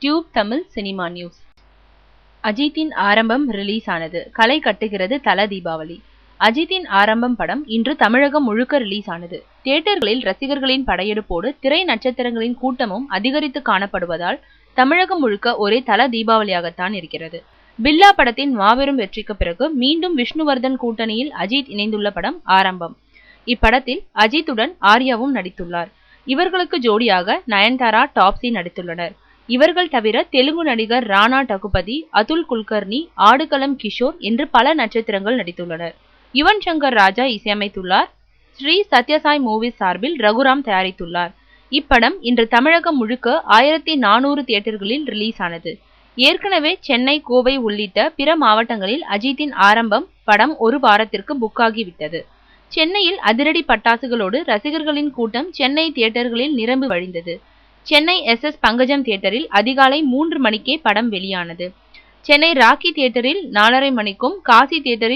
Tube Tamil cinema news. அஜித்தின் ஆரம்பம் release ஆனது. களை கட்டுகிறது தல தீபாவளி. அஜித்தின் ஆரம்பம் படம் இன்று தமிழகம் முழுக்க ரிலீஸ் ஆனது. தியேட்டர்களில் ரசிகர்களின் படையெடுப்போடு திரை நட்சத்திரங்களின் கூட்டமும் அதிகரித்து காணப்படுவதால் தமிழகம் முழுக்க ஒரே தல தீபாவளியாகத்தான் இருக்கிறது. பில்லா படத்தின் மாபெரும் வெற்றிக்கு பிறகு மீண்டும் விஷ்ணுவர்தன் கூட்டணியில் அஜித் இணைந்துள்ள படம் ஆரம்பம். இப்படத்தில் அஜித்துடன் ஆர்யாவும் நடித்துள்ளார். இவர்களுக்கு ஜோடியாக நயன்தாரா, டாப்ஸி நடித்துள்ளனர். இவர்கள் தவிர தெலுங்கு நடிகர் ராணா டகுபதி, அதுல் குல்கர்னி, ஆடுகளம் கிஷோர் என்று பல நட்சத்திரங்கள் நடித்துள்ளனர். யுவன் சங்கர் ராஜா இசையமைத்துள்ளார். ஸ்ரீ சத்யசாய் மூவிஸ் சார்பில் ரகுராம் தயாரித்துள்ளார். இப்படம் இன்று தமிழகம் முழுக்க 1400 தியேட்டர்களில் ரிலீஸ் ஆனது. ஏற்கனவே சென்னை, கோவை உள்ளிட்ட பிற மாவட்டங்களில் அஜித்தின் ஆரம்பம் படம் ஒரு வாரத்திற்கு புக் ஆகிவிட்டது. சென்னையில் அதிரடி பட்டாசுகளோடு ரசிகர்களின் கூட்டம் சென்னை தியேட்டர்களில் நிரம்பி வழிந்தது. சென்னை SS பங்கஜம் தியேட்டரில் அதிகாலை 3 மணிக்கே படம் வெளியானது. சென்னை ராக்கி தியேட்டரில் 4:30 மணிக்கும், காசி தியேட்டரில்